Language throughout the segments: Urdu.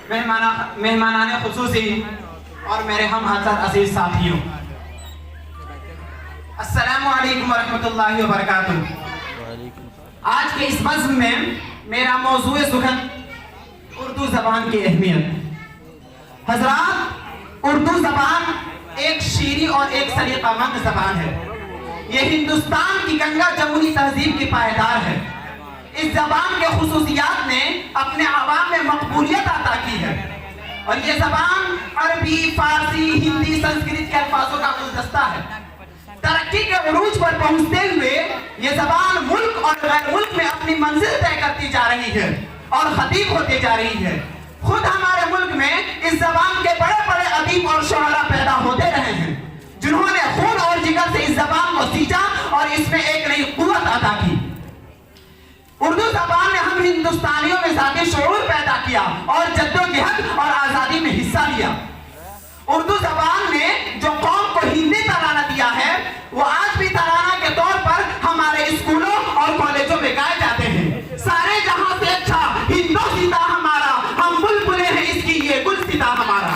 مہمانان خصوصی اور میرے ہم حضرت عزیز ساتھیوں، السلام علیکم ورحمۃ اللہ وبرکاتہ۔ آج کے اس بزم میں میرا موضوع سخن اردو زبان کی اہمیت۔ حضرات، اردو زبان ایک شیریں اور ایک سلیقہ مند زبان ہے۔ یہ ہندوستان کی گنگا جمہوری تہذیب کی پائیدار ہے۔ اس زبان کے خصوصیات نے اپنے عوام میں مقبولیت عطا کی ہے، اور یہ زبان عربی، فارسی، ہندی، سنسکرت کے الفاظوں کا گلدستہ ہے۔ ترقی کے عروج پر پہنچتے ہوئے یہ زبان ملک اور غیر ملک میں اپنی منزل طے کرتی جا رہی ہے اور خطیب ہوتی جا رہی ہے۔ خود ہمارے ملک میں اس زبان کے بڑے بڑے ادیب اور شعراء پیدا ہوتے رہے ہیں، جنہوں نے خون اور جگر سے اس زبان کو سینچا اور اس میں ایک نئی قوت عطا کی۔ اردو زبان نے ہم ہندوستانیوں میں ذاتی شعور پیدا کیا اور جدوجہد اور آزادی میں حصہ لیا۔ اردو زبان نے جو قوم کو ہندی ترانہ دیا ہے، وہ آج بھی ترانہ کے طور پر ہمارے اسکولوں اور کالجوں میں گائے جاتے ہیں۔ سارے جہاں سے اچھا ہندوستان ہمارا، ہم بلبلیں ہیں اس کی یہ گلستہ ہمارا۔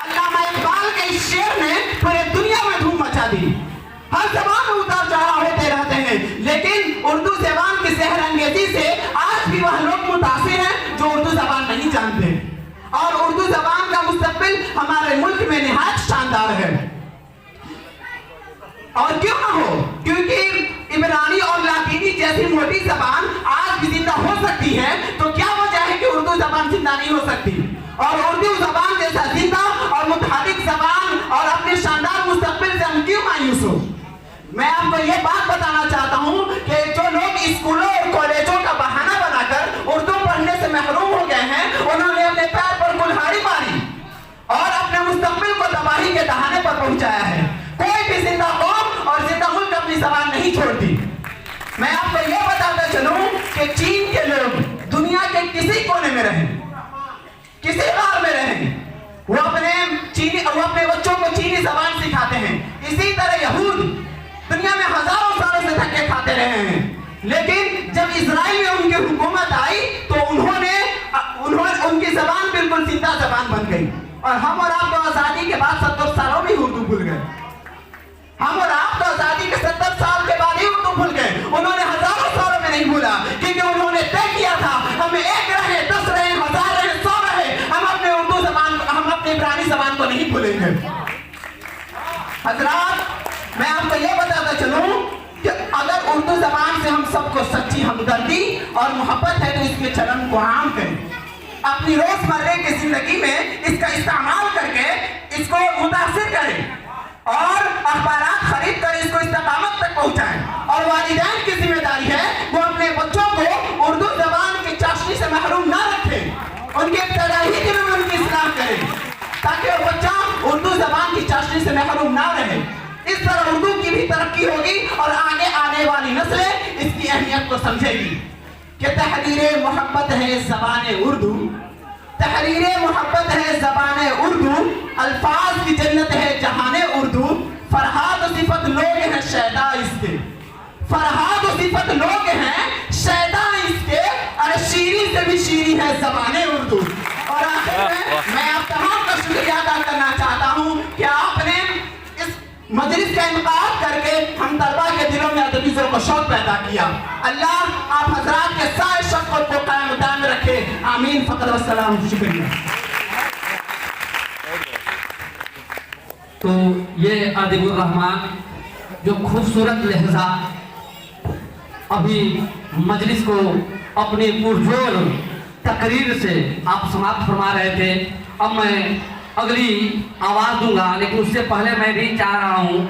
علامہ اقبال کے اس شعر نے پورے دنیا میں دھوم مچا دی۔ ہر زبان میں اتار چڑھاؤ ہوتے رہتے ہیں، لیکن اردو زبان کی سحر انگیزی سے آج بھی وہ لوگ متاثر ہیں جو اردو زبان نہیں جانتے، اور اردو زبان کا مستقبل ہمارے ملک میں نہایت شاندار ہے۔ اور کیوں نہ ہو، کیونکہ عبرانی اور لاطینی جیسی موٹی زبان آج بھی زندہ ہو سکتی ہے، تو کیا وجہ ہے کہ اردو زبان زندہ نہیں ہو سکتی؟ اور اردو زبان جیسا زندہ اور متحرک زبان اور اپنے شاندار مستقبل سے ہم کیوں مایوس ہو؟ میں آپ کو یہ بات بتانا چاہتا ہوں کہ جو لوگ اسکولوں اور کالجوں کا بہانہ بنا کر اردو پڑھنے سے محروم ہو گئے ہیں، انہوں نے اپنے پیر پر کلہاڑی ماری اور اپنے مستقبل کو تباہی کے دہانے پر پہنچایا ہے۔ کوئی بھی زندہ قوم اور زندہ ملک اپنی زبان نہیں چھوڑتی۔ میں آپ کو یہ بتاتا چلوں کہ چین کے لوگ دنیا کے کسی کونے میں رہیں، کسی غار میں رہیں، وہ اپنے بچوں کو چینی زبان سکھاتے ہیں۔ اسی طرح یہود دنیا میں ہزاروں سالوں سے دھکے کھاتے رہے ہیں، لیکن جب اسرائیل میں ان کی حکومت آئی تو انہوں نے ان کی زبان بالکل زندہ زبان بن گئی، اور ہم اور آپ تو آزادی کے بعد 70 سالوں میں اردو بھول گئے۔ ہم اور آپ تو آزادی کے 70 سال کے بعد ہی اردو بھول گئے، انہوں نے ہزاروں سالوں میں نہیں بھولا، کیونکہ انہوں نے طے کیا تھا ہمیں 1 رہے، 10 رہے، 1000 رہے، 100 رہے، ہم اپنے اردو زبان، ہم اپنی عبرانی زبان کو نہیں بھولیں گے۔ حضرات، میں آپ کو یہ بتاتا چلوں کہ اگر اردو زبان سے ہم سب کو سچی ہمدردی اور محبت ہے تو اس کے چلن کو عام کریں، اپنی روزمرہ کی زندگی میں اس کا استعمال کر کے اس کو متاثر کریں، اور اخبارات خرید کر اس کو استقامت تک پہنچائیں۔ اور والدین کی ذمہ داری ہے وہ اپنے بچوں کو اردو زبان کی چاشنی سے محروم نہ رکھیں، ان کے ابتدائی دنوں میں ان کی اصلاح کریں تاکہ وہ بچہ اردو زبان کی چاشنی سے محروم نہ رہے۔ اس طرح اردو کی بھی ترقی ہوگی اور آگے آنے والی نسلیں اس کی اہمیت کو سمجھے گی کہ تحریر محبت ہے زبان اردو، تحریر محبت ہے زبان اردو، الفاظ کی جنت ہے جہان اردو، فرحات و صفت لوگ ہیں شیدا اس کے، فرحات و صفت لوگ ہیں شیدا اس کے، اور شیریں سے بھی شیریں ہے زبان اردو۔ اور آخر میں آپ تمام کا شکریہ ادا کرنا چاہتا ہوں کہ آپ نے مجلس کا انعقاد کر کے ہم طلبہ کے دلوں میں ادبی ذوق و شوق پیدا کیا۔ اللہ آپ حضرات کے سارے شوق کو قائم دائم رکھے، آمین، فقط والسلام، شکریہ۔ تو یہ ادیب الرحمان جو خوبصورت لہجہ ابھی مجلس کو اپنی پرجور تقریر سے آپ سماعت فرما رہے تھے، اب میں اگلی آواز دوں گا، لیکن اس سے پہلے میں بھی چاہ رہا ہوں